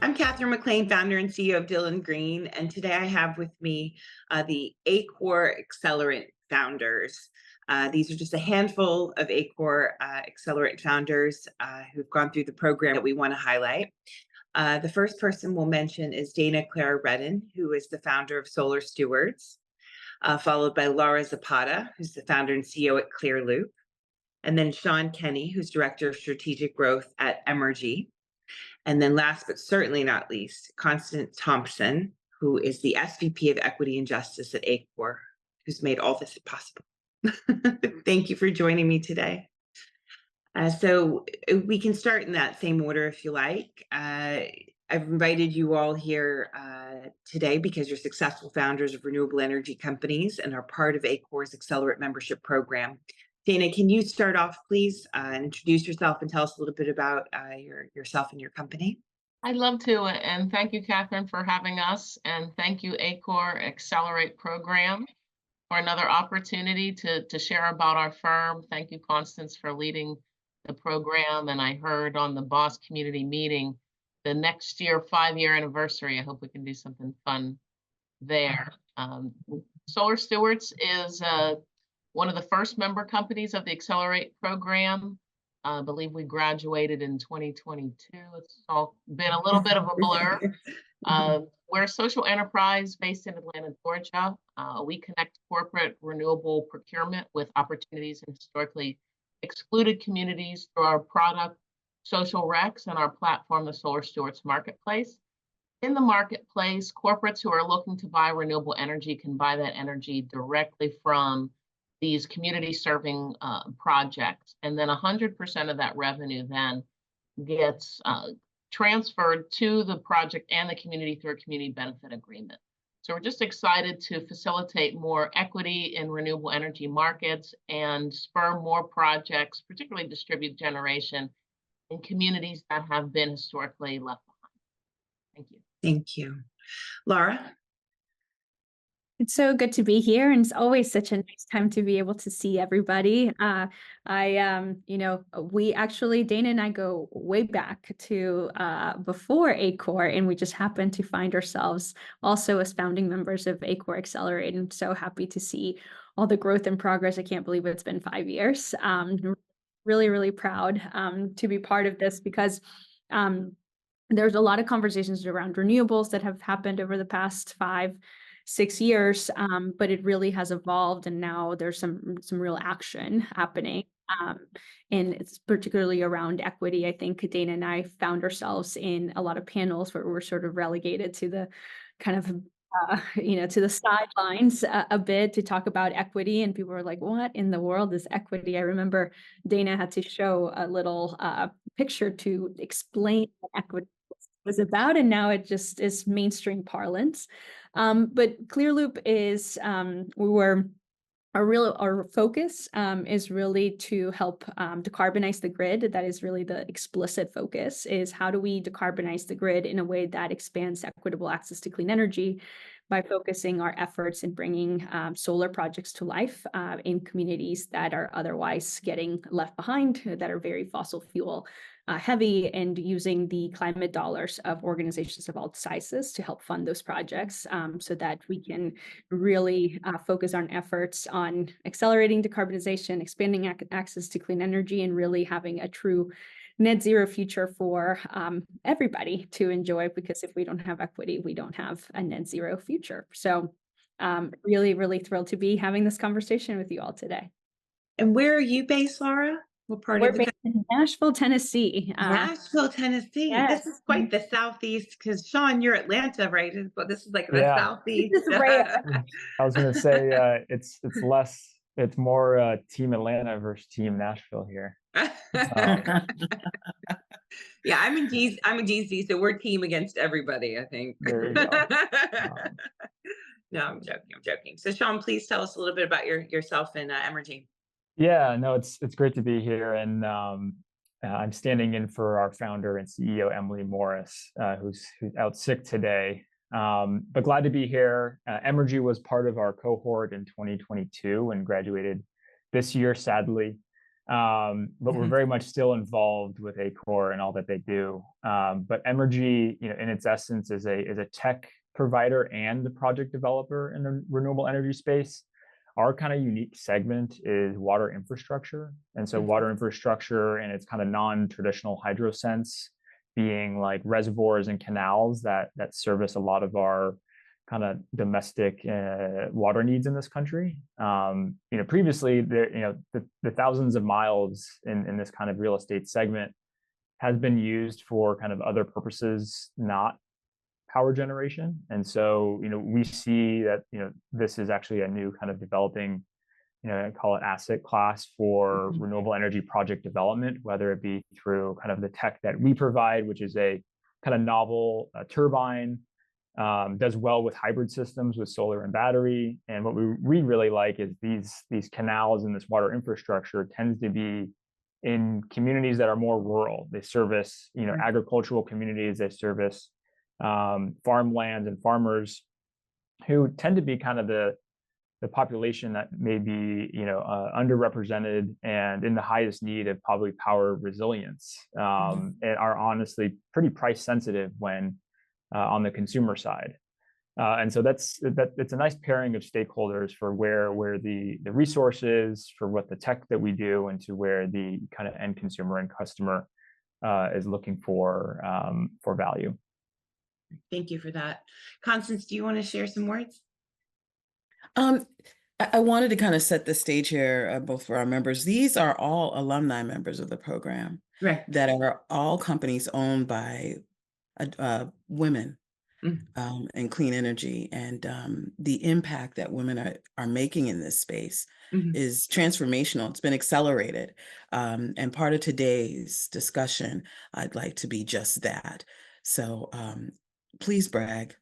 I'm Catherine McLean, founder and CEO of Dillon Green, and today I have with me the ACORE Accelerant founders. These are just a handful of ACORE Accelerant founders who've gone through the program that we want to highlight. The first person we'll mention is Clare Redden, who is the founder of Solar Stewards, followed by Laura Zapata, who's the founder and CEO at Clearloop, and then Kenney, who's director of strategic growth at Emrgy. And then last but certainly not least, Constance Thompson, who is the SVP of Equity and Justice at ACORE, who's made all this possible. Thank you for joining me today. So we can start in that same order if you like. I've invited you all here today because you're successful founders of renewable energy companies and are part of ACORE's Accelerate membership program. Dana, can you start off, please, and introduce yourself and tell us a little bit about yourself and your company? I'd love to, and thank you, Catherine, for having us, and thank you, ACORE Accelerate Program, for another opportunity to share about our firm. Thank you, Constance, for leading the program, and I heard on the Boss Community Meeting, the next year, 5-year anniversary. I hope we can do something fun there. Solar Stewards is one of the first member companies of the Accelerate program. I believe we graduated in 2022. It's all been a little bit of a blur. We're a social enterprise based in Atlanta, Georgia. We connect corporate renewable procurement with opportunities in historically excluded communities through our product, Social Rex, and our platform, the Solar Stewards Marketplace. In the marketplace, corporates who are looking to buy renewable energy can buy that energy directly from these community serving projects. And then 100% of that revenue then gets transferred to the project and the community through a community benefit agreement. So we're just excited to facilitate more equity in renewable energy markets and spur more projects, particularly distributed generation, in communities that have been historically left behind. Thank you. Thank you. Laura? It's so good to be here, and it's always such a nice time to be able to see everybody. We actually, Dana and I go way back to before ACORE, and we just happened to find ourselves also as founding members of ACORE Accelerate. I'm so happy to see all the growth and progress. I can't believe it's been 5 years. Really, really proud to be part of this because there's a lot of conversations around renewables that have happened over the past 5-6 years, but it really has evolved, and now there's some real action happening. And it's particularly around equity. I think Dana and I found ourselves in a lot of panels where we're sort of relegated to the kind of to the sidelines a bit to talk about equity, and people were like, "What in the world is equity?" I remember Dana had to show a little picture to explain what equity was about, and now it just is mainstream parlance. But Clearloop is our focus is really to help decarbonize the grid. That is really the explicit focus, is how do we decarbonize the grid in a way that expands equitable access to clean energy by focusing our efforts in bringing solar projects to life in communities that are otherwise getting left behind, that are very fossil fuel heavy, and using the climate dollars of organizations of all sizes to help fund those projects so that we can really focus our efforts on accelerating decarbonization, expanding access to clean energy, and really having a true net zero future for everybody to enjoy, because if we don't have equity, we don't have a net zero future. So really, really thrilled to be having this conversation with you all today. And where are you based, Laura? What part We're of the based in Nashville, Tennessee. Nashville, Tennessee. Yes. This is quite the Southeast, because Sean, you're Atlanta, right? But this is like the Yeah. Southeast. This is rare. I was going to say it's more Team Atlanta versus Team Nashville here. Yeah, I'm in DC, so we're team against everybody, I think. There you go. No, I'm joking. So Sean, please tell us a little bit about yourself and Emrgy. Yeah, no, it's great to be here, and I'm standing in for our founder and CEO Emily Morris, who's out sick today. But glad to be here. Emrgy was part of our cohort in 2022 and graduated this year, sadly. But we're very much still involved with ACORE and all that they do. But Emrgy, in its essence, is a tech provider and the project developer in the renewable energy space. Our kind of unique segment is water infrastructure. And so water infrastructure in its kind of non-traditional hydro sense, being like reservoirs and canals that service a lot of our kind of domestic water needs in this country. Previously, the thousands of miles in this kind of real estate segment has been used for kind of other purposes, not power generation. And so, we see that, this is actually a new kind of developing, I call it asset class for renewable energy project development, whether it be through kind of the tech that we provide, which is a kind of novel turbine, does well with hybrid systems with solar and battery. And what we really like is these canals and this water infrastructure tends to be in communities that are more rural. They service, agricultural communities. They service farmland and farmers who tend to be kind of the population that may be underrepresented and in the highest need of probably power resilience, and are honestly pretty price sensitive when on the consumer side. And so it's a nice pairing of stakeholders for where the resources, for what the tech that we do, and to where the kind of end consumer and customer is looking for value. Thank you for that. Constance, do you want to share some words? I wanted to kind of set the stage here, both for our members. These are all alumni members of the program, Right. that are all companies owned by women in clean energy. And the impact that women are making in this space is transformational. It's been accelerated. And part of today's discussion, I'd like to be just that. So please brag.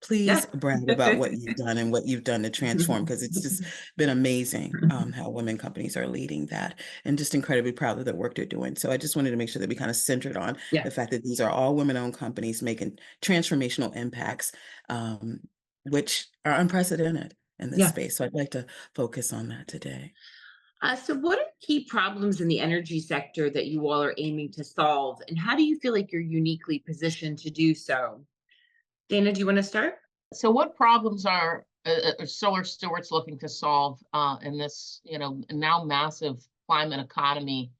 Please brag about what you've done and what you've done to transform, because it's just been amazing how women companies are leading that, and just incredibly proud of the work they're doing. So I just wanted to make sure that we kind of centered on the fact that these are all women-owned companies making transformational impacts, which are unprecedented in this space. So I'd like to focus on that today. So what are key problems in the energy sector that you all are aiming to solve, and how do you feel like you're uniquely positioned to do so? Dana, do you want to start? So what problems are Solar Stewards looking to solve in this, now massive climate economy?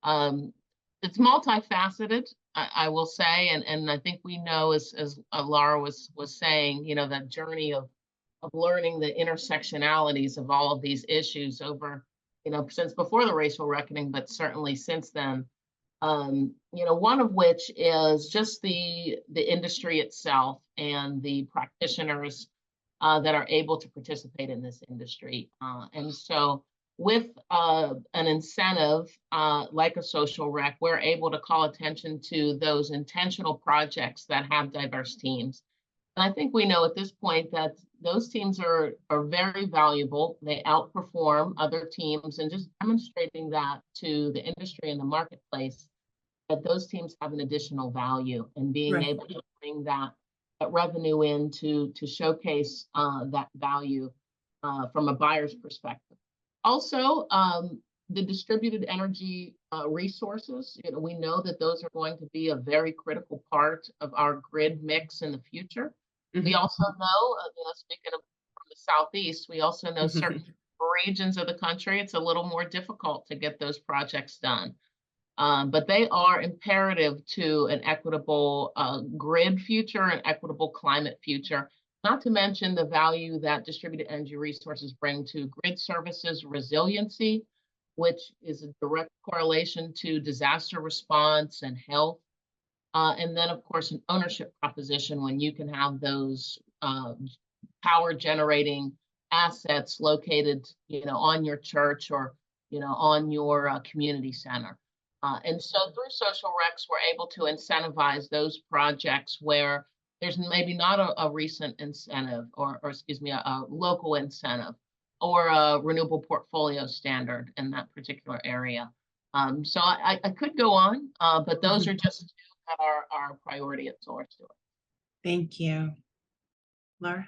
It's multifaceted, I will say, and I think we know, as Laura was saying, that journey of learning the intersectionalities of all of these issues over, since before the racial reckoning, but certainly since then. One of which is just the industry itself and the practitioners that are able to participate in this industry. And so with an incentive like a social rec, we're able to call attention to those intentional projects that have diverse teams. And I think we know at this point that those teams are very valuable. They outperform other teams, and just demonstrating that to the industry and the marketplace, that those teams have an additional value, and being able to bring that revenue in to showcase that value from a buyer's perspective. Also, the distributed energy resources, we know that those are going to be a very critical part of our grid mix in the future. We also know, speaking of from the Southeast, we also know certain regions of the country, it's a little more difficult to get those projects done. But they are imperative to an equitable grid future, an equitable climate future, not to mention the value that distributed energy resources bring to grid services resiliency, which is a direct correlation to disaster response and health. And then, of course, an ownership proposition when you can have those power generating assets located, on your church or, on your community center. And so through social recs, we're able to incentivize those projects where there's maybe not a recent incentive or excuse me, a local incentive or a renewable portfolio standard in that particular area. So I could go on, but those are just two that are our priority at Solar Stewards. Thank you. Laura?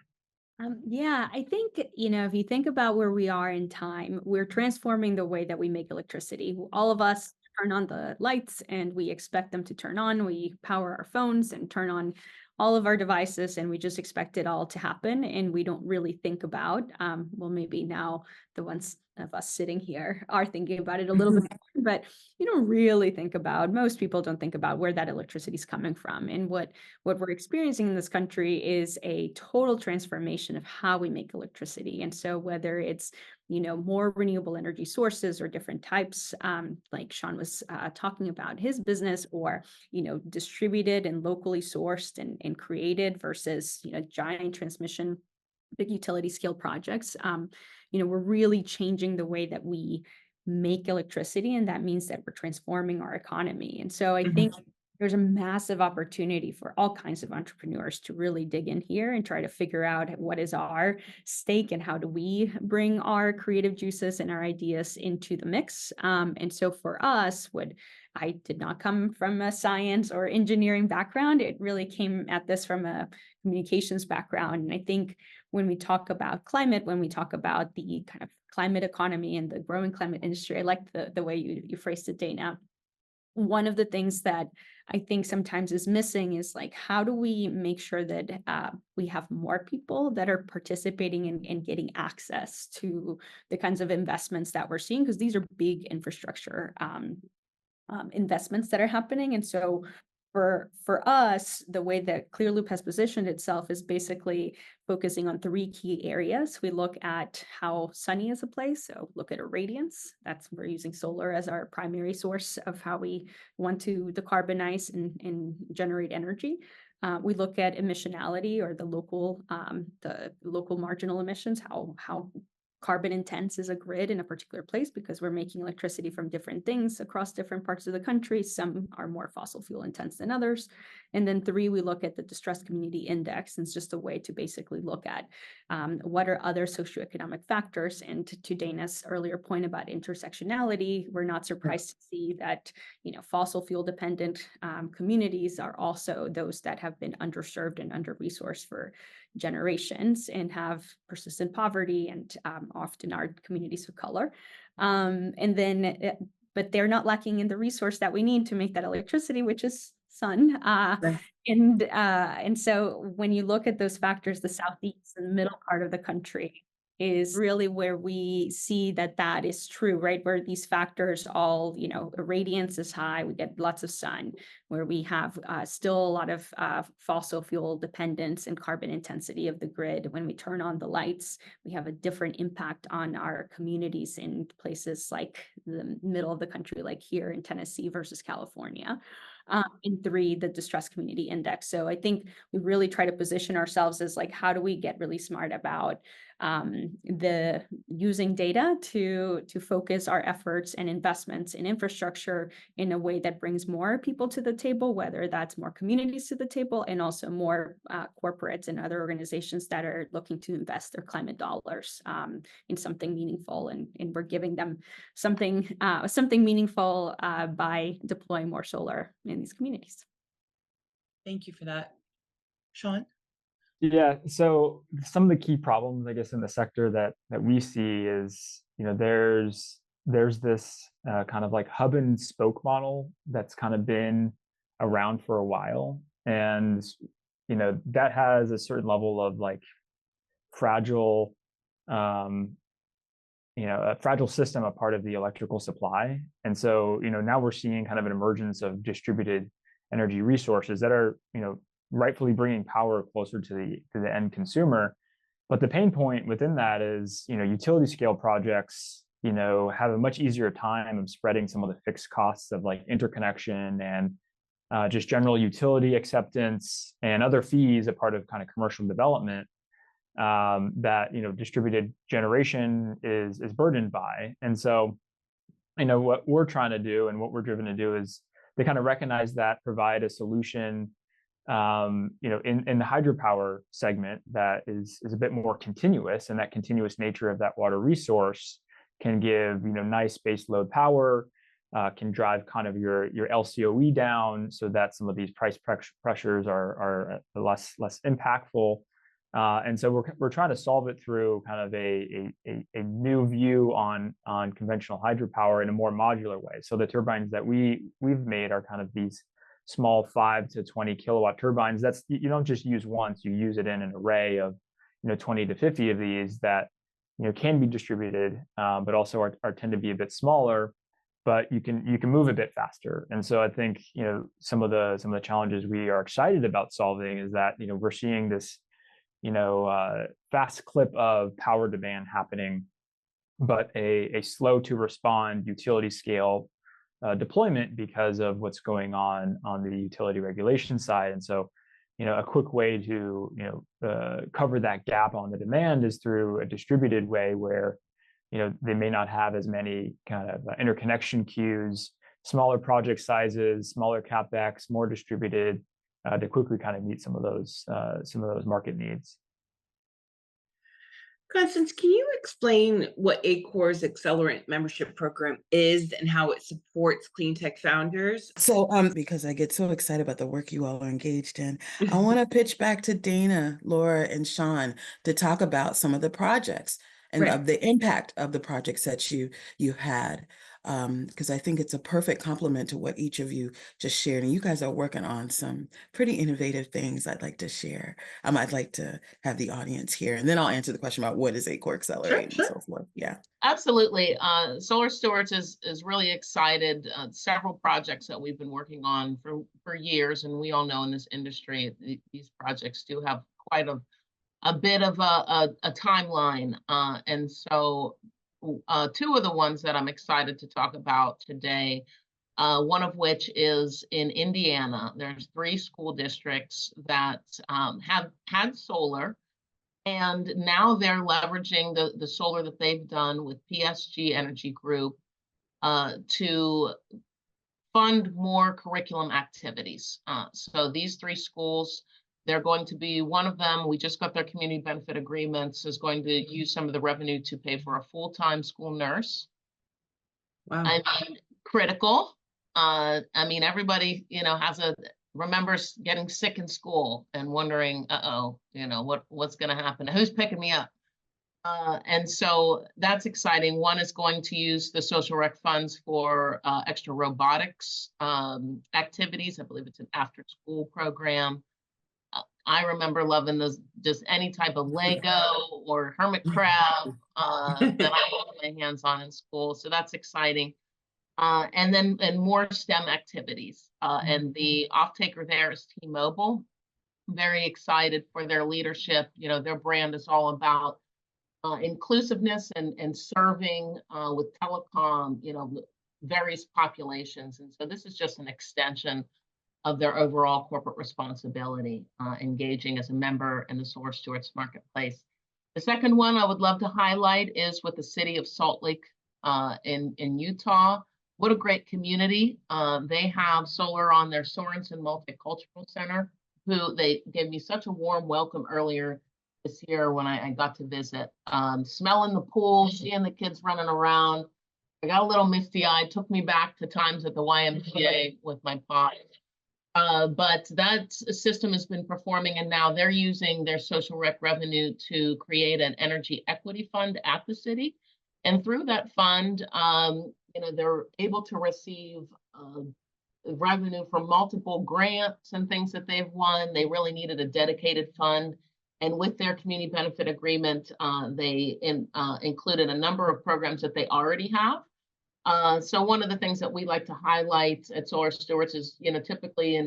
Yeah, I think, if you think about where we are in time, we're transforming the way that we make electricity. All of us turn on the lights and we expect them to turn on. We power our phones and turn on all of our devices, and we just expect it all to happen. And we don't really think about, well, maybe now the ones of us sitting here are thinking about it a little bit more, but you don't really think about, most people don't think about where that electricity is coming from. And what we're experiencing in this country is a total transformation of how we make electricity. And so whether it's, more renewable energy sources or different types, like Sean was talking about his business, or, distributed and locally sourced and created versus, giant transmission, big utility scale projects, we're really changing the way that we make electricity. And that means that we're transforming our economy. And so I think there's a massive opportunity for all kinds of entrepreneurs to really dig in here and try to figure out what is our stake and how do we bring our creative juices and our ideas into the mix. And so for us, I did not come from a science or engineering background. It really came at this from a communications background. And I think when we talk about climate, when we talk about the kind of climate economy and the growing climate industry, I like the way you phrased it, Dana. One of the things that I think sometimes is missing is like, how do we make sure that we have more people that are participating and getting access to the kinds of investments that we're seeing? Because these are big infrastructure investments that are happening. And so for us, the way that Clearloop has positioned itself is basically focusing on 3 key areas. We look at how sunny is a place. So look at irradiance. We're using solar as our primary source of how we want to decarbonize and generate energy. We look at emissionality, or the local marginal emissions, how carbon intense is a grid in a particular place, because we're making electricity from different things across different parts of the country. Some are more fossil fuel intense than others. And then 3, we look at the distressed community index. And it's just a way to basically look at what are other socioeconomic factors. And to Dana's earlier point about intersectionality, we're not surprised to see that, fossil fuel dependent communities are also those that have been underserved and under-resourced for generations and have persistent poverty, and often are communities of color. But they're not lacking in the resource that we need to make that electricity, which is sun. And so when you look at those factors, the Southeast and the middle part of the country is really where we see that is true, right? Where these factors all, irradiance is high, we get lots of sun, where we have still a lot of fossil fuel dependence and carbon intensity of the grid. When we turn on the lights, we have a different impact on our communities in places like the middle of the country, like here in Tennessee versus California. And 3, the distressed community index. So I think we really try to position ourselves as like, how do we get really smart about the using data to focus our efforts and investments in infrastructure in a way that brings more people to the table, whether that's more communities to the table, and also more corporates and other organizations that are looking to invest their climate dollars in something meaningful, and we're giving them something meaningful by deploying more solar in these communities. Thank you for that. Sean? Yeah, so some of the key problems, I guess, in the sector that we see is, there's this kind of like hub and spoke model that's kind of been around for a while, and that has a certain level of like fragile, a fragile system, a part of the electrical supply. And so now we're seeing kind of an emergence of distributed energy resources that are rightfully bringing power closer to the end consumer. But the pain point within that is, utility scale projects, have a much easier time of spreading some of the fixed costs of like interconnection and just general utility acceptance and other fees, a part of kind of commercial development that distributed generation is burdened by. And so, what we're trying to do and what we're driven to do is to kind of recognize that, provide a solution in the hydropower segment that is a bit more continuous, and that continuous nature of that water resource can give nice base load power, can drive kind of your LCOE down, so that some of these price pressures are less impactful. And so we're trying to solve it through kind of a new view on conventional hydropower in a more modular way. So the turbines that we've made are kind of these small 5 to 20 kilowatt turbines. That's, you don't just use once, you use it in an array of 20 to 50 of these that can be distributed, but also tend to be a bit smaller, but you can move a bit faster. And so I think some of the challenges we are excited about solving is that we're seeing this fast clip of power demand happening, but a slow to respond utility scale deployment because of what's going on the utility regulation side. And so, a quick way to cover that gap on the demand is through a distributed way where they may not have as many kind of interconnection queues, smaller project sizes, smaller capex, more distributed, to quickly kind of meet some of those market needs. Constance, can you explain what ACORE's Accelerant membership program is and how it supports clean tech founders? So, because I get so excited about the work you all are engaged in, I want to pitch back to Dana, Laura, and Sean to talk about some of the projects and Right. of the impact of the projects that you had. Because I think it's a perfect complement to what each of you just shared. And you guys are working on some pretty innovative things I'd like to share. I'd like to have the audience here, and then I'll answer the question about what is ACORE Accelerate and so forth. Yeah. Absolutely. Solar Stewards is really excited. Several projects that we've been working on for years, and we all know in this industry, these projects do have quite a bit of a timeline. And so two of the ones that I'm excited to talk about today, one of which is in Indiana. There's 3 school districts that have had solar, and now they're leveraging the solar that they've done with PSG Energy Group to fund more curriculum activities. So these 3 schools, they're going to be, one of them, we just got their community benefit agreements, is going to use some of the revenue to pay for a full-time school nurse. Wow. I mean, critical. I mean, everybody, remembers getting sick in school and wondering, what's going to happen? Who's picking me up? And so that's exciting. One is going to use the social rec funds for extra robotics activities. I believe it's an after-school program. I remember loving those, just any type of Lego or hermit crab that I had my hands on in school. So that's exciting. And more STEM activities. And the off-taker there is T-Mobile. Very excited for their leadership. Their brand is all about inclusiveness and serving with telecom, various populations. And so this is just an extension of their overall corporate responsibility, engaging as a member in the Solar Stewards marketplace. The second one I would love to highlight is with the city of Salt Lake in Utah. What a great community. They have solar on their Sorensen Multicultural Center, who they gave me such a warm welcome earlier this year when I got to visit. Smelling the pool, seeing the kids running around. I got a little misty-eyed, took me back to times at the YMCA with my pot. But that system has been performing, and now they're using their social rec revenue to create an energy equity fund at the city. And through that fund, they're able to receive revenue from multiple grants and things that they've won. They really needed a dedicated fund. And with their community benefit agreement, they included a number of programs that they already have. So one of the things that we like to highlight at Solar Stewards is, typically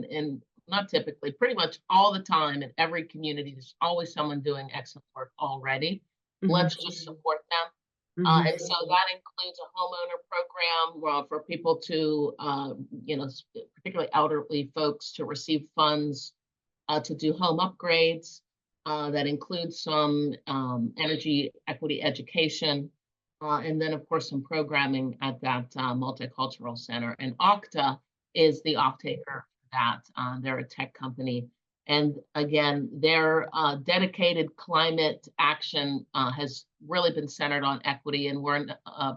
not typically, pretty much all the time in every community, there's always someone doing excellent work already. Mm-hmm. Let's just support them. Mm-hmm. And so that includes a homeowner program for people to, particularly elderly folks, to receive funds to do home upgrades. That includes some energy equity education. And then, of course, some programming at that multicultural center. And Okta is the off-taker for that. They're a tech company. And again, their dedicated climate action has really been centered on equity, and we're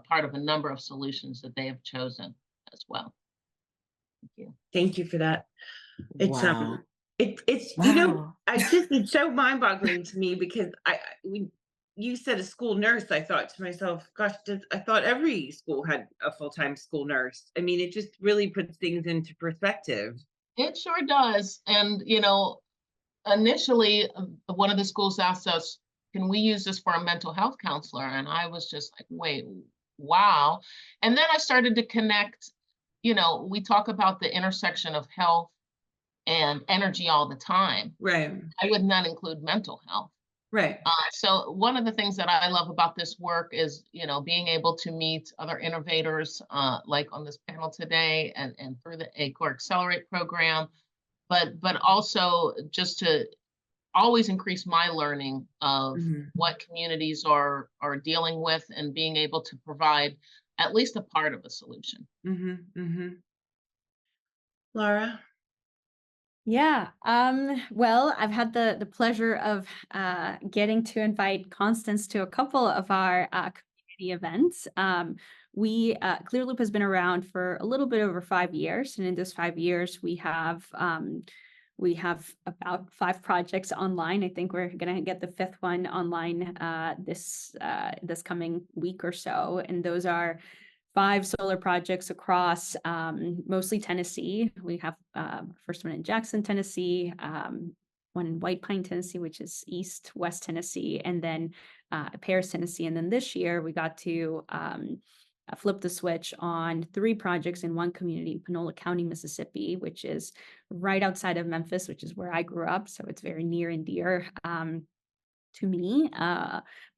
part of a number of solutions that they have chosen as well. Thank you. Thank you for that. It's wow. It's Wow. it's so mind-boggling to me because when you said a school nurse, I thought to myself, gosh, I thought every school had a full-time school nurse. I mean, it just really puts things into perspective. It sure does. And, initially, one of the schools asked us, can we use this for a mental health counselor? And I was just like, wait, wow. And then I started to connect, we talk about the intersection of health and energy all the time. Right, I would not include mental health. right. So one of the things that I love about this work is, being able to meet other innovators, like on this panel today and through the ACORE Accelerate program, but also just to always increase my learning of Mhm, what communities are dealing with and being able to provide at least a part of a solution. mhm, mhm. Laura? Yeah, well, I've had the pleasure of getting to invite Constance to a couple of our community events. We Clearloop has been around for a little bit over 5 years, and in those 5 years, we have about 5 projects online. I think we're going to get the 5th one online this coming week or so, and those are 5 solar projects across mostly Tennessee. We have first one in Jackson, Tennessee, one in White Pine, Tennessee, which is West Tennessee, and then Paris, Tennessee. And then this year we got to flip the switch on 3 projects in one community, Panola County, Mississippi, which is right outside of Memphis, which is where I grew up. So it's very near and dear to me.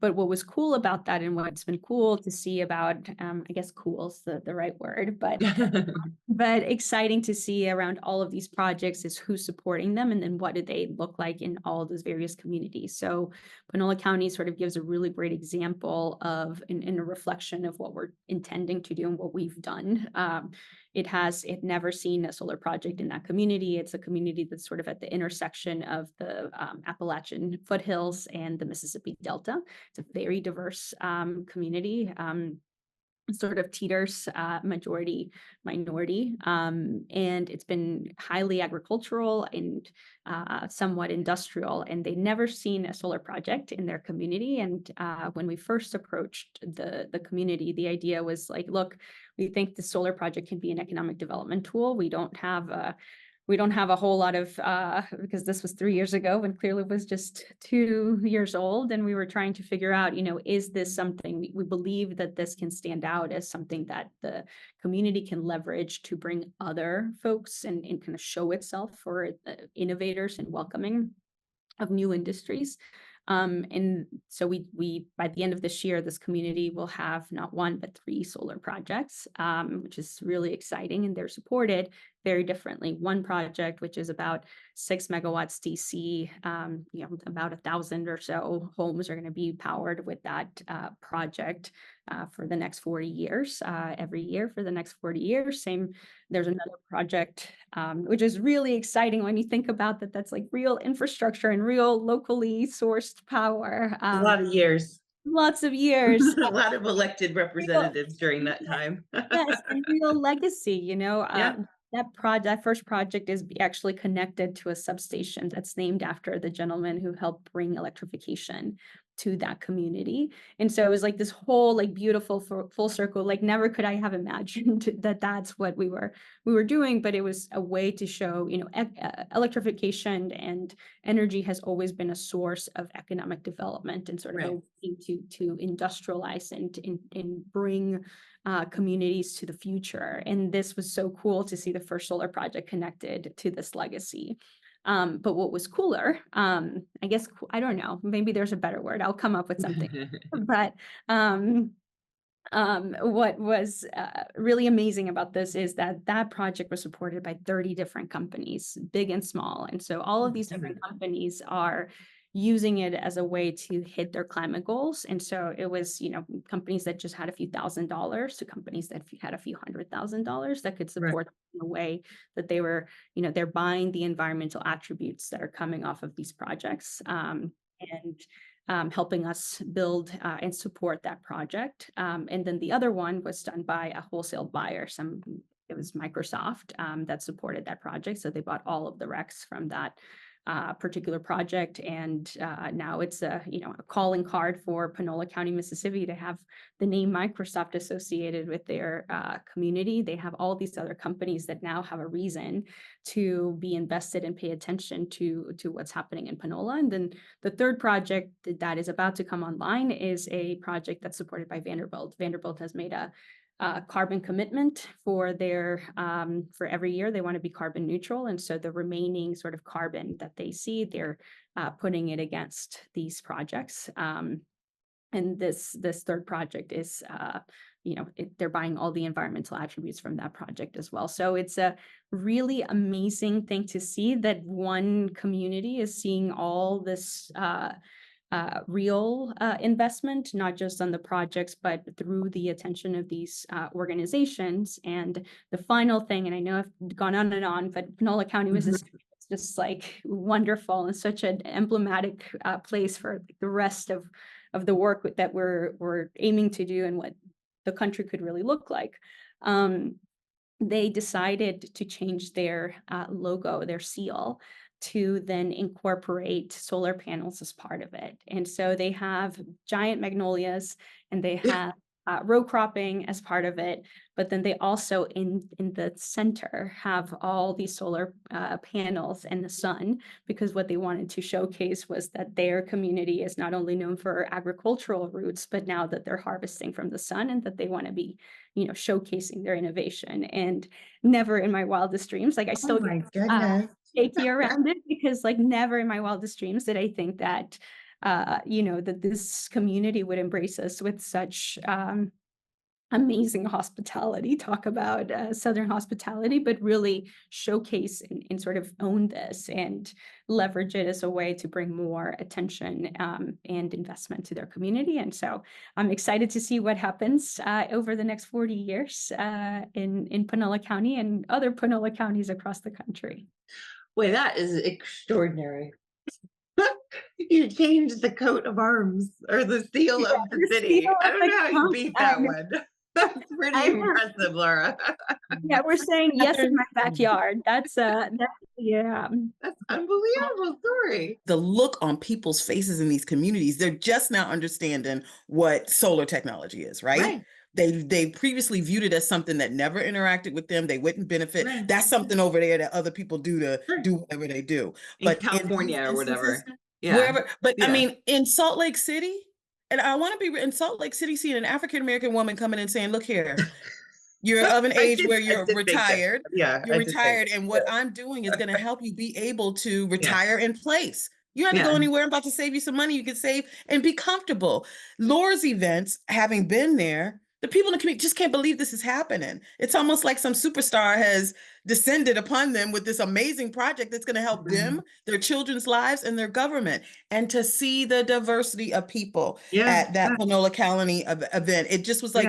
But what was cool about that, and what's been cool to see about, I guess cool is the right word, but exciting to see around all of these projects is who's supporting them, and then what do they look like in all of those various communities. So Panola County sort of gives a really great example of in a reflection of what we're intending to do and what we've done. It never seen a solar project in that community. It's a community that's sort of at the intersection of the Appalachian foothills and the Mississippi Delta. It's a very diverse community. Sort of teeters majority minority, and it's been highly agricultural and somewhat industrial, and they'd never seen a solar project in their community. And when we first approached the community, the idea was like, look, we think the solar project can be an economic development tool. We don't have a whole lot of, because this was 3 years ago when Clearloop was just 2 years old, and we were trying to figure out, is this something we believe that this can stand out as something that the community can leverage to bring other folks and kind of show itself for innovators and welcoming of new industries. And so we by the end of this year, this community will have not 1, but 3 solar projects, which is really exciting. And they're supported very differently. One project, which is about 6 megawatts DC, about 1,000 or so homes are going to be powered with that project for the next 40 years, every year for the next 40 years. There's another project, which is really exciting when you think about that. That's like real infrastructure and real locally sourced power. A lot of years. Lots of years. A lot of elected representatives during that time. Yes, and real legacy, Yeah. that first project is actually connected to a substation that's named after the gentleman who helped bring electrification to that community. And so it was like this whole like beautiful full circle. Like never could I have imagined that that's what we were doing, but it was a way to show, electrification and energy has always been a source of economic development and sort of a way to industrialize and bring communities to the future. And this was so cool to see the first solar project connected to this legacy. But what was cooler, I guess, I don't know, maybe there's a better word. I'll come up with something. But what was really amazing about this is that project was supported by 30 different companies, big and small. And so all of these different companies are using it as a way to hit their climate goals. And so it was, companies that just had a few $1,000s to companies that had a few $100,000 that could support them in a way that they were, they're buying the environmental attributes that are coming off of these projects. And helping us build and support that project. And then the other one was done by a wholesale buyer, some it was Microsoft that supported that project. So they bought all of the RECs from that particular project. And now it's a calling card for Panola County, Mississippi to have the name Microsoft associated with their community. They have all these other companies that now have a reason to be invested and pay attention to what's happening in Panola. And then the third project that is about to come online is a project that's supported by Vanderbilt. Vanderbilt has made a carbon commitment for their for every year they want to be carbon neutral, and so the remaining sort of carbon that they see, they're putting it against these projects. And this third project is they're buying all the environmental attributes from that project as well. So it's a really amazing thing to see that one community is seeing all this real investment, not just on the projects, but through the attention of these organizations. And the final thing, and I know I've gone on, but Panola County, Mississippi, it's just like wonderful and such an emblematic place for the rest of the work that we're aiming to do and what the country could really look like. They decided to change their logo, their seal, to then incorporate solar panels as part of it. And so they have giant magnolias and they have row cropping as part of it, but then they also in the center have all these solar panels and the sun, because what they wanted to showcase was that their community is not only known for agricultural roots, but now that they're harvesting from the sun and that they want to be, showcasing their innovation. And never in my wildest dreams, like I still get shaky around it, because like never in my wildest dreams did I think that that this community would embrace us with such amazing hospitality, talk about Southern hospitality, but really showcase and sort of own this and leverage it as a way to bring more attention and investment to their community. And so I'm excited to see what happens over the next 40 years in Panola County and other Panola counties across the country. Wait, that is extraordinary. You changed the coat of arms or the seal of the city. I don't know how you beat that one. That's pretty impressive, Laura. Yeah, we're saying yes in my backyard. That's That's unbelievable story. The look on people's faces in these communities, they're just now understanding what solar technology is, right? They previously viewed it as something that never interacted with them. They wouldn't benefit. Right. That's something over there that other people do to do whatever they do. But in California or whatever. Yeah. Wherever. But I mean, in Salt Lake City, and I want to be in Salt Lake City, seeing an African-American woman coming and saying, look here, you're of an age where you're retired. Yeah. You're retired. And what I'm doing is going to help you be able to retire in place. You don't have to go anywhere. I'm about to save you some money. You can save and be comfortable. Laura's events, having been there, the people in the community just can't believe this is happening. It's almost like some superstar has descended upon them with this amazing project that's going to help them, their children's lives, and their government. And to see the diversity of people at that Panola County event, it just was like,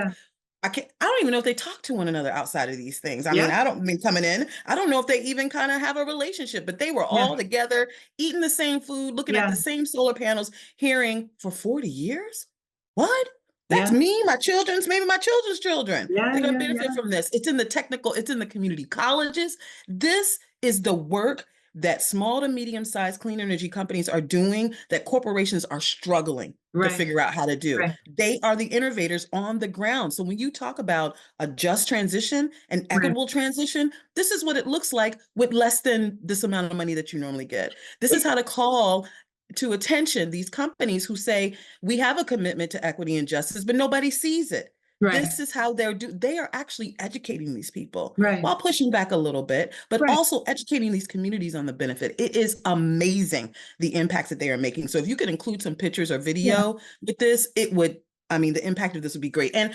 I don't even know if they talk to one another outside of these things. I mean, coming in, I don't know if they even kind of have a relationship, but they were all together, eating the same food, looking at the same solar panels, hearing for 40 years. What? That's me, my children's, maybe my children's children. They're going to benefit from this. It's in the technical, it's in the community colleges. This is the work that small to medium-sized clean energy companies are doing that corporations are struggling to figure out how to do. They are the innovators on the ground. So when you talk about a just transition, an equitable transition, this is what it looks like with less than this amount of money that you normally get. This is how to call to attention these companies who say, we have a commitment to equity and justice, but nobody sees it. This is how they are actually educating these people while pushing back a little bit, but also educating these communities on the benefit. It is amazing the impact that they are making. So if you could include some pictures or video with this, it would, I mean, the impact of this would be great. And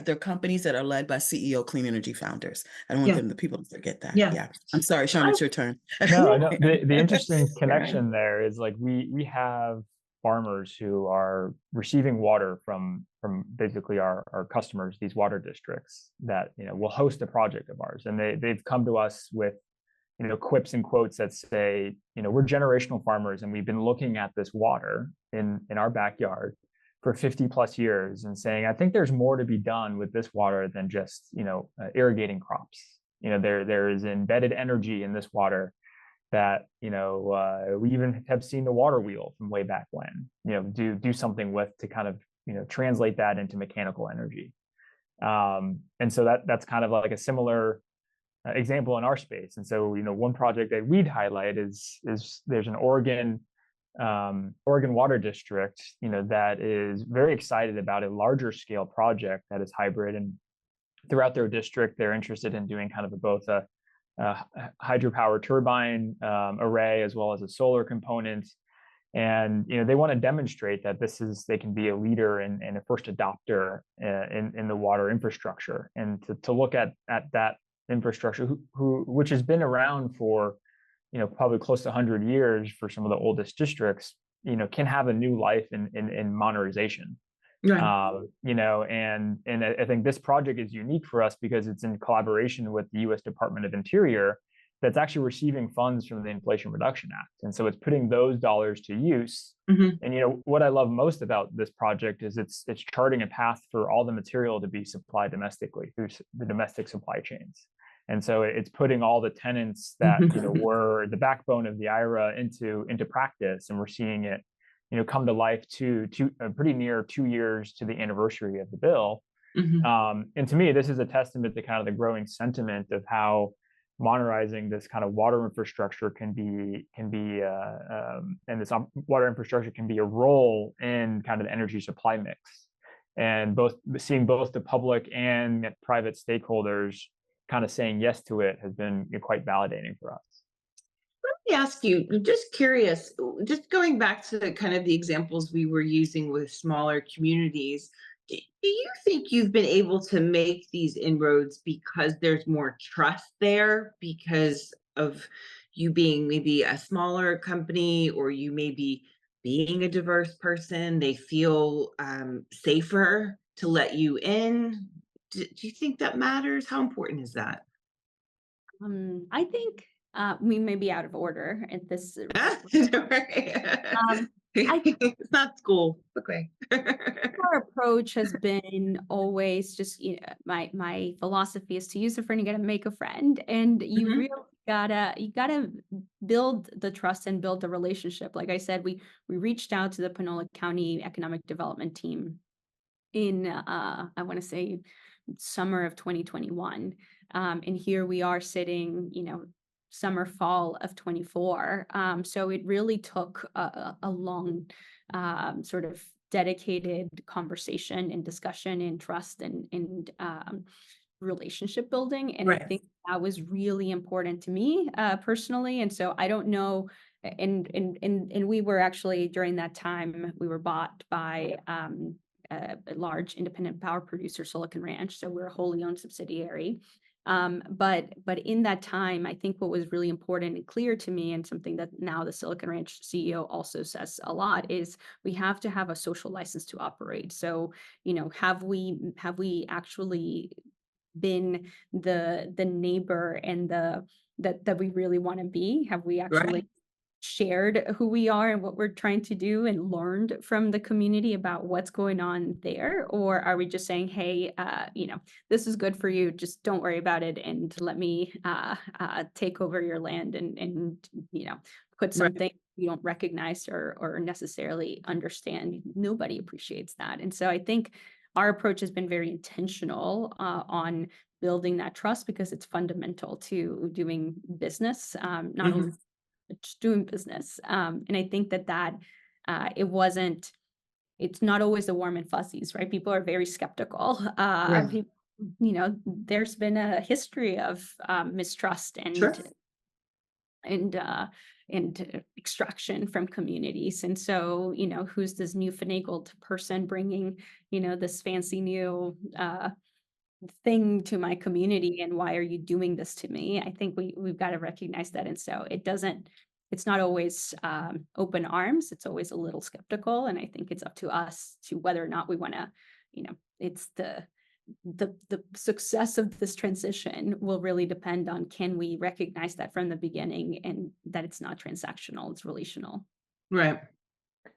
they're companies that are led by CEO clean energy founders. I don't want the people to forget that. I'm sorry, Sean, it's your turn. No, the interesting connection there is like we have farmers who are receiving water from basically our customers, these water districts that will host a project of ours, and they've come to us with quips and quotes that say we're generational farmers and we've been looking at this water in our backyard for 50 plus years and saying, I think there's more to be done with this water than just irrigating crops. There is embedded energy in this water that, we even have seen the water wheel from way back when, do something with to kind of, translate that into mechanical energy. And so that's kind of like a similar example in our space. And so, one project that we'd highlight is there's an Oregon Water District, that is very excited about a larger scale project that is hybrid. And throughout their district, they're interested in doing kind of both a hydropower turbine array as well as a solar component. And they want to demonstrate that they can be a leader and a first adopter in the water infrastructure, and to look at that infrastructure which has been around for probably close to 100 years for some of the oldest districts, can have a new life in modernization. Right. And I think this project is unique for us because it's in collaboration with the U.S. Department of Interior, that's actually receiving funds from the Inflation Reduction Act. And so it's putting those dollars to use. And what I love most about this project is it's charting a path for all the material to be supplied domestically through the domestic supply chains. And so it's putting all the tenets that were the backbone of the IRA into practice, and we're seeing it come to life pretty near 2 years to the anniversary of the bill. And to me, this is a testament to kind of the growing sentiment of how modernizing this kind of water infrastructure can be and this water infrastructure can be a role in kind of the energy supply mix. And seeing both the public and private stakeholders kind of saying yes to it has been quite validating for us. Let me ask you, just curious, just going back to the kind of the examples we were using with smaller communities, do you think you've been able to make these inroads because there's more trust there, because of you being maybe a smaller company, or you maybe being a diverse person, they feel safer to let you in? Do you think that matters? How important is that? I think we may be out of order at this. It's not school. Okay. Our approach has been always just, my philosophy is to use a friend, you gotta make a friend, and you really gotta build the trust and build the relationship. Like I said, we reached out to the Panola County Economic Development team in I want to say summer of 2021, and here we are sitting, summer fall of 24. So it really took a long sort of dedicated conversation and discussion and trust and relationship building. And I think that was really important to me personally. And so I don't know. And we were actually, during that time, we were bought by a large independent power producer, Silicon Ranch. So we're a wholly owned subsidiary. But in that time, I think what was really important and clear to me, and something that now the Silicon Ranch CEO also says a lot, is we have to have a social license to operate. So, have we actually been the neighbor and that we really want to be? Have we actually shared who we are and what we're trying to do and learned from the community about what's going on there? Or are we just saying, hey, this is good for you, just don't worry about it, and let me take over your land and put something you don't recognize or necessarily understand? Nobody appreciates that. And so I think our approach has been very intentional on building that trust, because it's fundamental to doing business, not only just doing business. And I think that it's not always the warm and fuzzies, right? People are very skeptical. People, there's been a history of mistrust and extraction from communities. And so, who's this new finagled person bringing, this fancy new thing to my community, and why are you doing this to me? I think we've got to recognize that. And so it's not always open arms. It's always a little skeptical. And I think it's up to us to whether or not we want to, it's the success of this transition will really depend on, can we recognize that from the beginning, and that it's not transactional, it's relational. Right.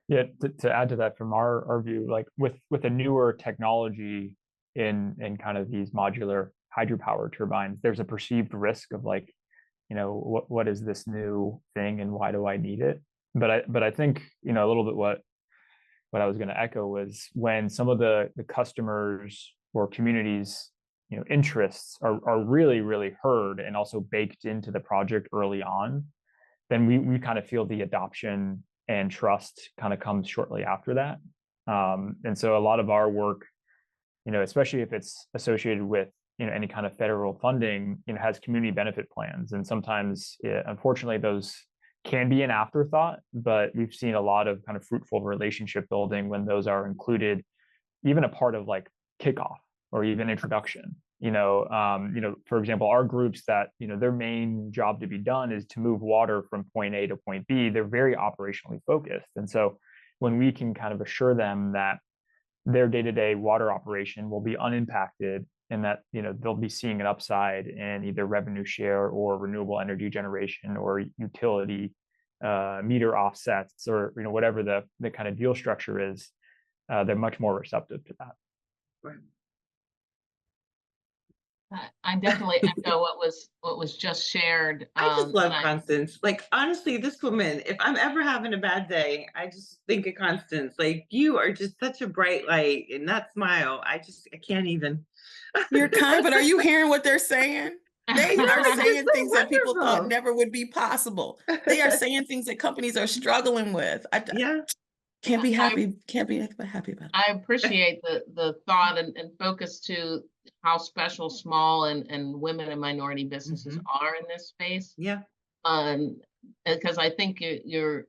Yeah, to add to that, from our view, like with a newer technology in kind of these modular hydropower turbines, there's a perceived risk of like, what is this new thing and why do I need it? But I think, a little bit what I was going to echo was when some of the customers or communities, interests are really, really heard and also baked into the project early on, then we kind of feel the adoption and trust kind of comes shortly after that. And so a lot of our work, especially if it's associated with any kind of federal funding, has community benefit plans, and sometimes, unfortunately, those can be an afterthought. But we've seen a lot of kind of fruitful relationship building when those are included, even a part of like kickoff or even introduction. For example, our groups that their main job to be done is to move water from point A to point B. They're very operationally focused, and so when we can kind of assure them that their day-to-day water operation will be unimpacted and that they'll be seeing an upside in either revenue share or renewable energy generation or utility meter offsets or whatever the kind of deal structure is, they're much more receptive to that. Right. I definitely echo what was just shared. I just love and Constance. Like, honestly, this woman, if I'm ever having a bad day, I just think of Constance. Like, you are just such a bright light, and that smile, I can't even. You're kind, but are you hearing what they're saying? They No, are it's saying so things that people thought wonderful. never would be possible. They are saying things that companies are struggling with. I Yeah. can't be happy. Can't be happy about it. I appreciate the thought and focus to how special small and women and minority businesses are in this space. Yeah. Because I think you're,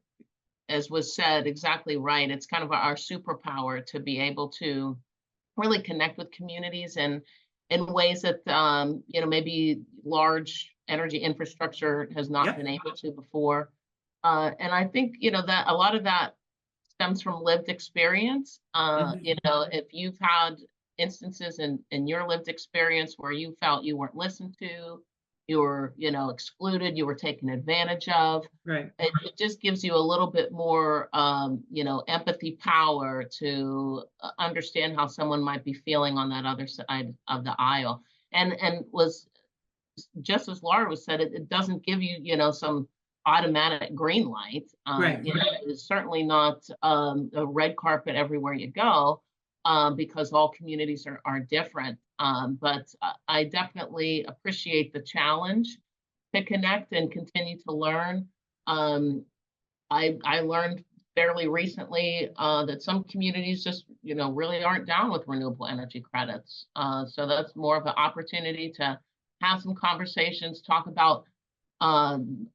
as was said, exactly right. It's kind of our superpower to be able to really connect with communities and in ways that maybe large energy infrastructure has not been able to before. And I think that a lot of that stems from lived experience. If you've had instances in your lived experience where you felt you weren't listened to, you were excluded, you were taken advantage of, Right. it just gives you a little bit more empathy power to understand how someone might be feeling on that other side of the aisle. And was just as Laura was said, it doesn't give you some automatic green light. Right. It's certainly not a red carpet everywhere you go, because all communities are different. But I definitely appreciate the challenge to connect and continue to learn. I learned fairly recently that some communities just really aren't down with renewable energy credits. So that's more of an opportunity to have some conversations, talk about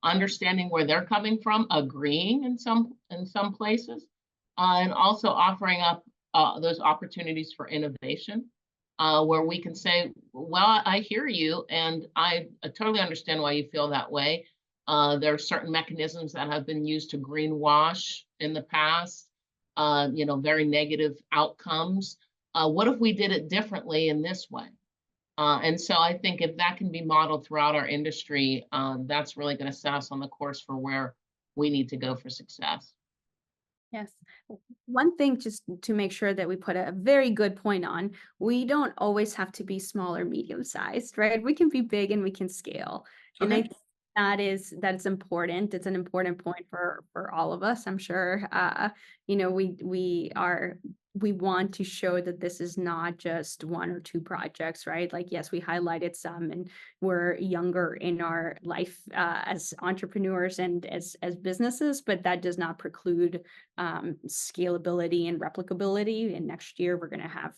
understanding where they're coming from, agreeing in some places, and also offering up those opportunities for innovation, where we can say, well, I hear you, and I totally understand why you feel that way. There are certain mechanisms that have been used to greenwash in the past, very negative outcomes. What if we did it differently in this way? And so I think if that can be modeled throughout our industry, that's really going to set us on the course for where we need to go for success. Yes. One thing, just to make sure that we put a very good point on, we don't always have to be small or medium sized, right? We can be big and we can scale. And I Okay. think that's important. It's an important point for all of us. I'm sure we want to show that this is not just one or two projects, right? Like, yes, we highlighted some, and we're younger in our life as entrepreneurs and as businesses, but that does not preclude scalability and replicability. And next year we're going to have,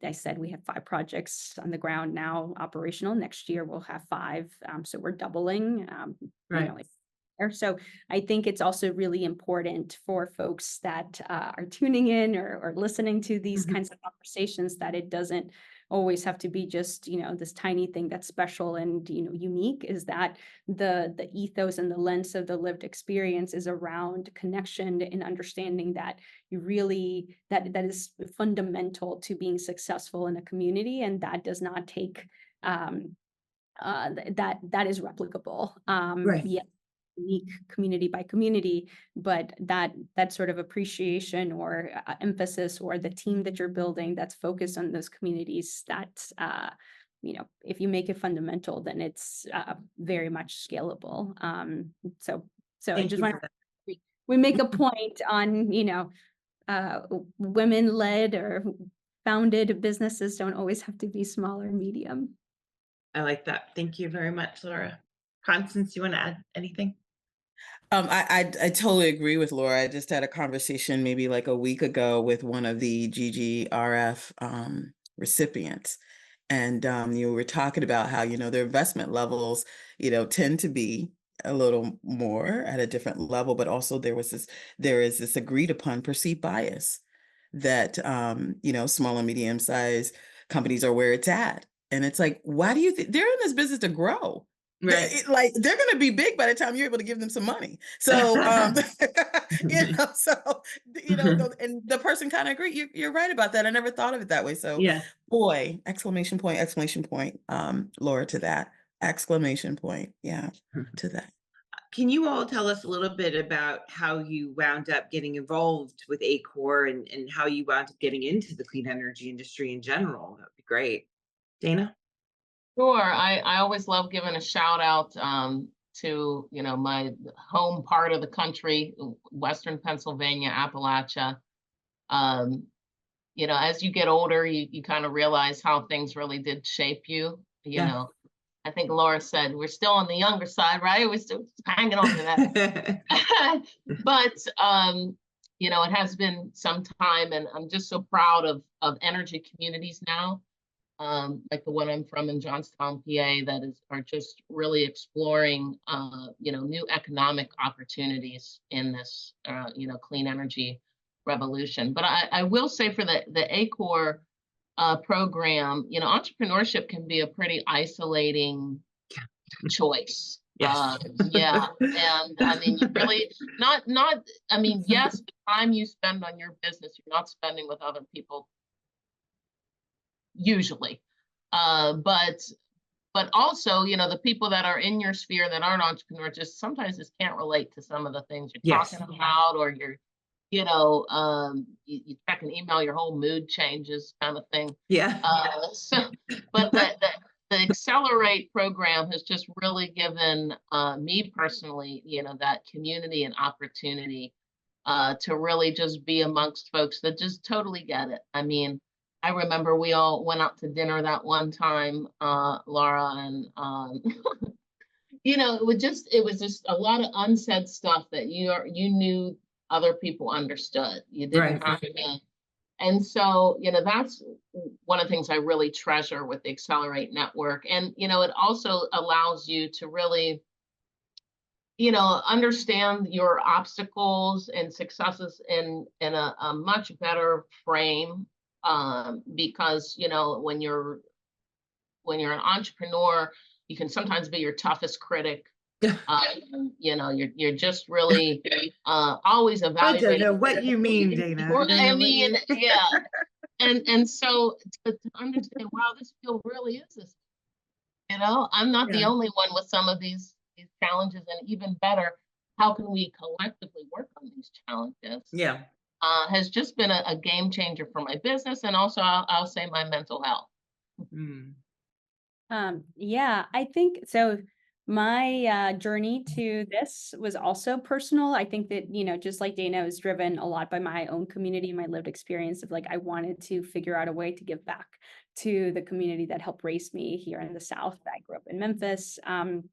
I said, we have 5 projects on the ground now operational. Next year we'll have 5. So we're doubling, Right. so I think it's also really important for folks that are tuning in or listening to these kinds of conversations, that it doesn't always have to be just, this tiny thing that's special and, unique, is that the ethos and the lens of the lived experience is around connection and understanding that you really, that is fundamental to being successful in a community. And that does not take, that is replicable. Right. Yeah. Unique community by community, but that sort of appreciation or emphasis, or the team that you're building that's focused on those communities, if you make it fundamental, then it's very much scalable. So I Thank just you want for that. we make a point on, women-led or founded businesses don't always have to be small or medium. I like that. Thank you very much, Laura. Constance, you want to add anything? I totally agree with Laura. I just had a conversation maybe like a week ago with one of the GGRF recipients. And you were talking about how, their investment levels, tend to be a little more at a different level, but also there is this agreed upon perceived bias that, small and medium sized companies are where it's at. And it's like, why do you think they're in this business to grow? Right. They're going to be big by the time you're able to give them some money. So, and the person kind of agreed. You're right about that. I never thought of it that way. So, Yeah. boy, exclamation point, Laura, to that exclamation point. Yeah, to that. Can you all tell us a little bit about how you wound up getting involved with ACORE and how you wound up getting into the clean energy industry in general? That would be great. Dana? Sure. I always love giving a shout out to, my home part of the country, Western Pennsylvania, Appalachia. As you get older, you kind of realize how things really did shape you. Yeah. I think Laura said we're still on the younger side, right? We're still hanging on to that. But it has been some time, and I'm just so proud of energy communities now, like the one I'm from in Johnstown, PA, that are just really exploring new economic opportunities in this clean energy revolution. But I will say for the ACORE program, entrepreneurship can be a pretty isolating choice. Yes. Yeah. And I mean, you really yes, the time you spend on your business, you're not spending with other people usually. But also, the people that are in your sphere that aren't entrepreneurs sometimes just can't relate to some of the things you're Yes. talking about, or you're you check an email, your whole mood changes, kind of thing. Yeah. But the Accelerate program has just really given me personally, that community and opportunity to really just be amongst folks that just totally get it. I mean, I remember we all went out to dinner that one time, Laura, and it was just a lot of unsaid stuff that you knew other people understood. You didn't have to. And so, that's one of the things I really treasure with the Accelerate Network. And, it also allows you to really, understand your obstacles and successes in a much better frame. Because, when you're an entrepreneur, you can sometimes be your toughest critic. You're just really always evaluating. I don't know what you mean, Dana. I mean, yeah. And so to understand, wow, this field really is this. I'm not the only one with some of these challenges, and even better, how can we collectively work on these challenges? Yeah. Has just been a game changer for my business, and also I'll say my mental health. Yeah, I think so. My journey to this was also personal. I think that, just like Dana, was driven a lot by my own community, my lived experience of I wanted to figure out a way to give back to the community that helped raise me here in the South. I grew up in Memphis. And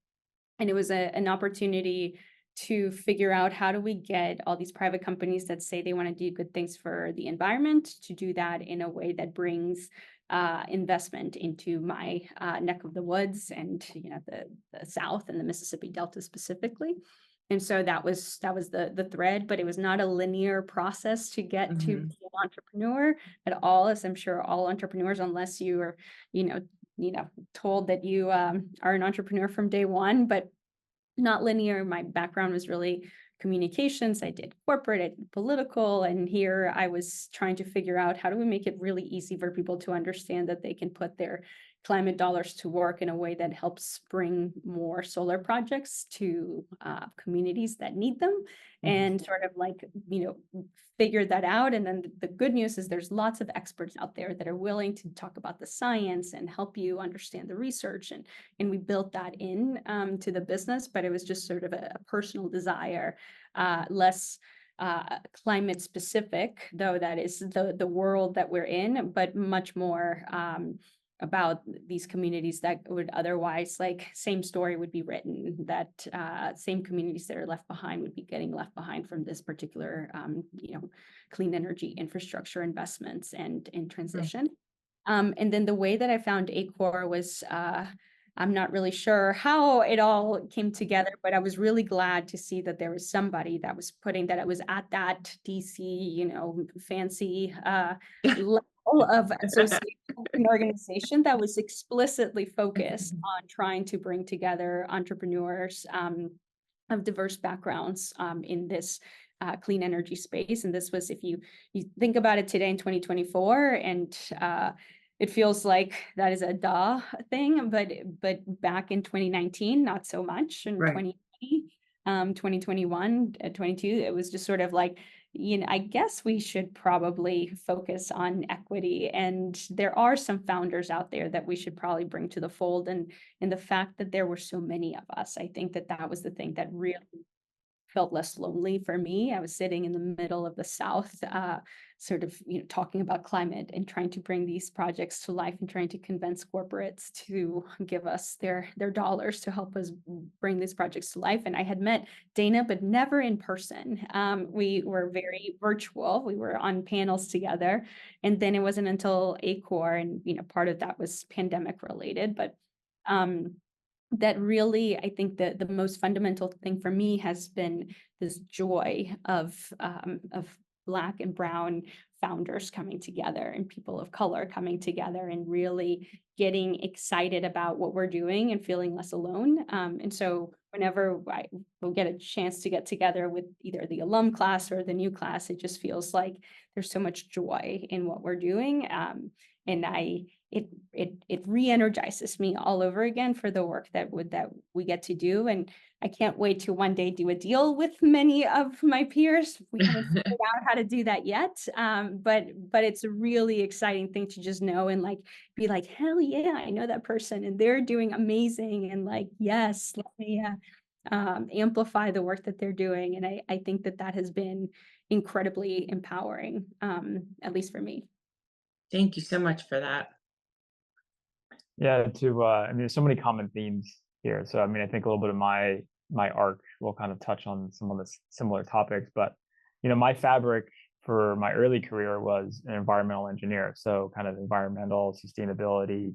it was an opportunity to figure out, how do we get all these private companies that say they want to do good things for the environment to do that in a way that brings investment into my neck of the woods and the South and the Mississippi Delta specifically. And so that was the thread, but it was not a linear process to get to be an entrepreneur at all, as I'm sure all entrepreneurs, unless you are told that you are an entrepreneur from day one, but not linear. My background was really communications. I did corporate, I did political, and here I was trying to figure out, how do we make it really easy for people to understand that they can put their climate dollars to work in a way that helps bring more solar projects to communities that need them, and sort of like, figure that out. And then the good news is there's lots of experts out there that are willing to talk about the science and help you understand the research. And we built that in to the business, but it was just sort of a personal desire, less climate specific, though that is the world that we're in, but much more about these communities that would otherwise, like, same story would be written, that same communities that are left behind would be getting left behind from this particular clean energy infrastructure investments and transition. And then the way that I found ACORE was, I'm not really sure how it all came together, but I was really glad to see that there was somebody that was putting that it was at that DC, fancy level of association and organization that was explicitly focused on trying to bring together entrepreneurs of diverse backgrounds in this clean energy space. And this was, if you think about it today in 2024, and it feels like that is a duh thing, but back in 2019, not so much. In 2020, 2021, 22, it was just sort of like, I guess we should probably focus on equity. And there are some founders out there that we should probably bring to the fold. And the fact that there were so many of us, I think that was the thing that really felt less lonely for me. I was sitting in the middle of the South, sort of, talking about climate and trying to bring these projects to life and trying to convince corporates to give us their dollars to help us bring these projects to life. And I had met Dana, but never in person. We were very virtual. We were on panels together. And then it wasn't until ACORE, and, part of that was pandemic related, but that really, I think that the most fundamental thing for me has been this joy of Black and Brown founders coming together and people of color coming together and really getting excited about what we're doing and feeling less alone. And so whenever we'll get a chance to get together with either the alum class or the new class, it just feels like there's so much joy in what we're doing. And it re-energizes me all over again for the work that we get to do. And I can't wait to one day do a deal with many of my peers. We haven't figured out how to do that yet. But it's a really exciting thing to just know and be like, hell yeah, I know that person and they're doing amazing. And yes, let me amplify the work that they're doing. And I think that has been incredibly empowering, at least for me. Thank you so much for that. Yeah, there's so many common themes here. So, I think a little bit of my arc will kind of touch on some of the similar topics, but, my fabric for my early career was an environmental engineer. So kind of environmental sustainability,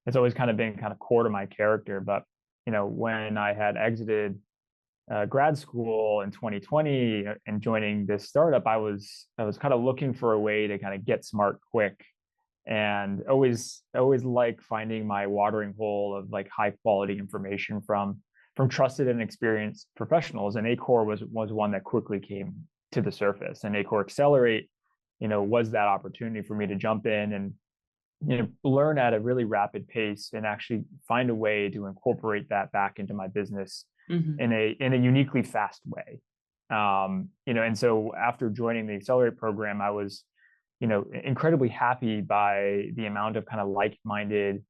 it's always kind of been kind of core to my character. But, when I had exited grad school in 2020 and joining this startup, I was kind of looking for a way to kind of get smart quick, and always like finding my watering hole of high quality information from trusted and experienced professionals. And ACORE was one that quickly came to the surface, and ACORE Accelerate was that opportunity for me to jump in and learn at a really rapid pace and actually find a way to incorporate that back into my business in a uniquely fast way. And so after joining the Accelerate program, I was incredibly happy by the amount of kind of like-minded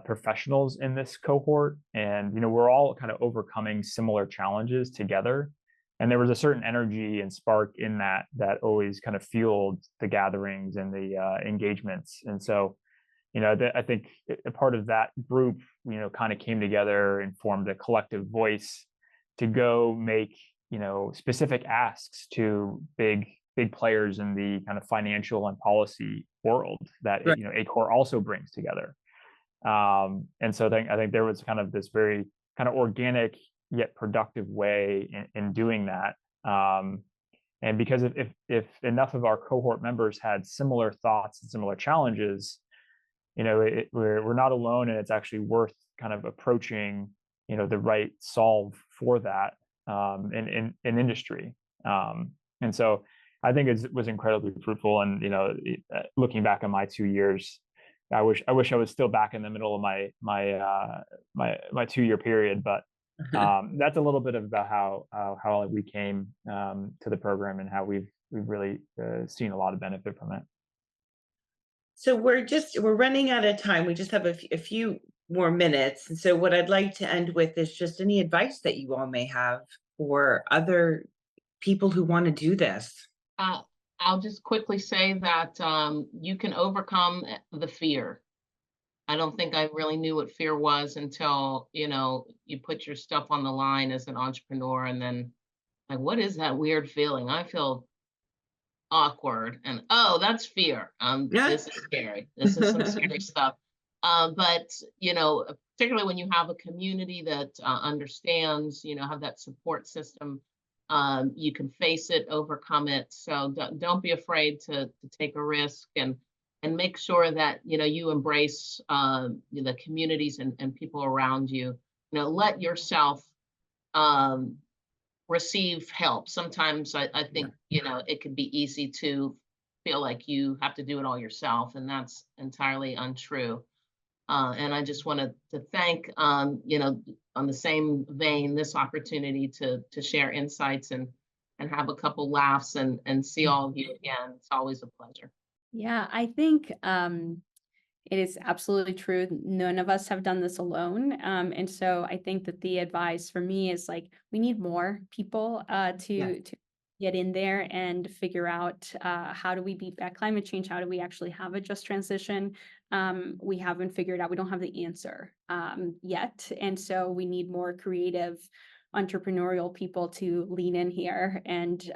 professionals in this cohort. And, we're all kind of overcoming similar challenges together. And there was a certain energy and spark in that always kind of fueled the gatherings and the engagements. And so, I think a part of that group, kind of came together and formed a collective voice to go make, specific asks to big players in the kind of financial and policy world that ACORE also brings together. And so I think there was kind of this very kind of organic yet productive way in doing that. And because if enough of our cohort members had similar thoughts and similar challenges, we're not alone, and it's actually worth kind of approaching the right solve for that in industry. And so I think it was incredibly fruitful. And, looking back on my 2 years, I wish I was still back in the middle of my 2-year period, but that's a little bit about how we came to the program and how we've really seen a lot of benefit from it. So we're running out of time. We just have a few more minutes. And so what I'd like to end with is just any advice that you all may have for other people who want to do this. I'll just quickly say that you can overcome the fear. I don't think I really knew what fear was until, you put your stuff on the line as an entrepreneur, and then like, what is that weird feeling? I feel awkward, and oh, that's fear. This is scary. This is some scary stuff. But particularly when you have a community that understands, have that support system, you can face it, overcome it. So don't be afraid to take a risk, and make sure that you embrace the communities and people around you. Let yourself receive help. Sometimes I think it could be easy to feel like you have to do it all yourself, and that's entirely untrue. And I just wanted to thank on the same vein, this opportunity to share insights and have a couple laughs and see all of you again. It's always a pleasure. Yeah, I think it is absolutely true. None of us have done this alone. And so I think that the advice for me is like, we need more people to get in there and figure out how do we beat back climate change? How do we actually have a just transition? We haven't figured out, we don't have the answer yet. And so we need more creative, entrepreneurial people to lean in here and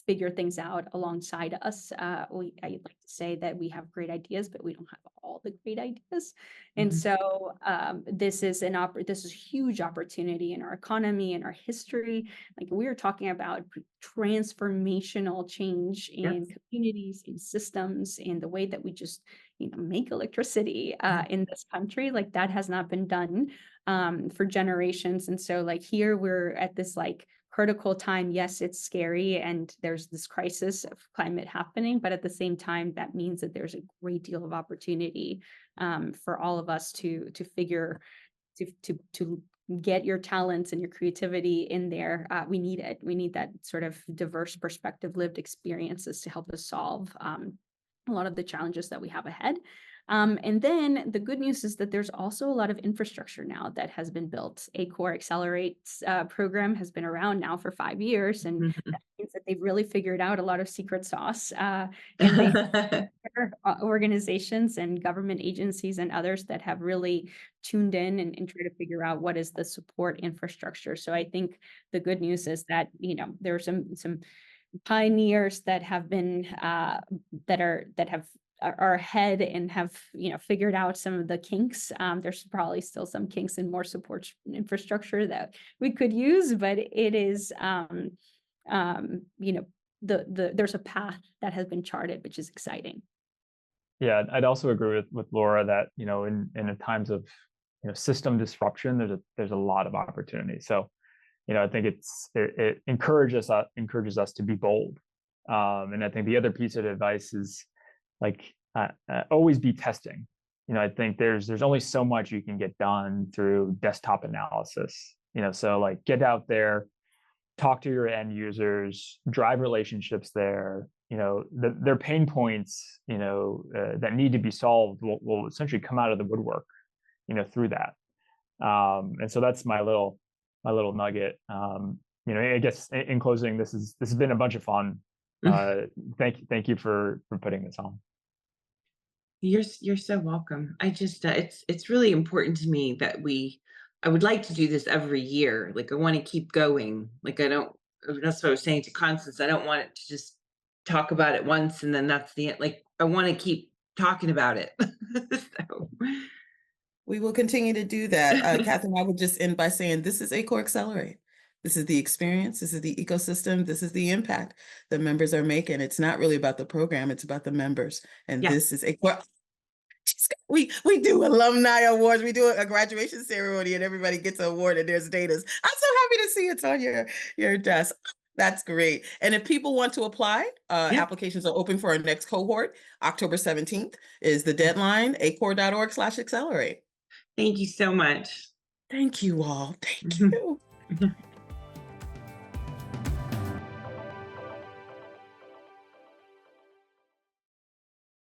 figure things out alongside us. I'd like to say that we have great ideas, but we don't have all the great ideas. And so this is this is a huge opportunity in our economy and our history. Like, we are talking about transformational change in communities, in systems, in the way that we just make electricity in this country. Like, that has not been done for generations. And so like here we're at this like critical time. Yes, it's scary and there's this crisis of climate happening, but at the same time, that means that there's a great deal of opportunity for all of us to figure to get your talents and your creativity in there. We need it. We need that sort of diverse perspective, lived experiences to help us solve a lot of the challenges that we have ahead. And then the good news is that there's also a lot of infrastructure now that has been built. ACORE Accelerates program has been around now for 5 years, and that means that they've really figured out a lot of secret sauce. And they organizations and government agencies and others that have really tuned in and try to figure out what is the support infrastructure. So I think the good news is that there are some pioneers that have been are ahead and have figured out some of the kinks. There's probably still some kinks and more support infrastructure that we could use, but it is there's a path that has been charted, which is exciting. Yeah, I'd also agree with Laura that in times of system disruption, there's a lot of opportunity. So I think it encourages us to be bold. And I think the other piece of advice is like always be testing. I think there's only so much you can get done through desktop analysis. So like get out there, talk to your end users, drive relationships there. Their pain points that need to be solved will essentially come out of the woodwork through that. And so that's my little nugget. I guess in closing, this has been a bunch of fun. Thank you for putting this on. You're so welcome. I just it's really important to me that I would like to do this every year. Like, I want to keep going. Like, that's what I was saying to Constance. I don't want it to just talk about it once and then that's the end. Like, I want to keep talking about it. So. We will continue to do that. Catherine, I would just end by saying this is ACORE Accelerate. This is the experience. This is the ecosystem. This is the impact that members are making. It's not really about the program. It's about the members. And this is ACORE. We do alumni awards. We do a graduation ceremony and everybody gets an award and there's data. I'm so happy to see it's on your desk. That's great. And if people want to apply, Yeah. applications are open for our next cohort. October 17th is the deadline, acore.org/accelerate. Thank you so much. Thank you all. Thank Mhm. you.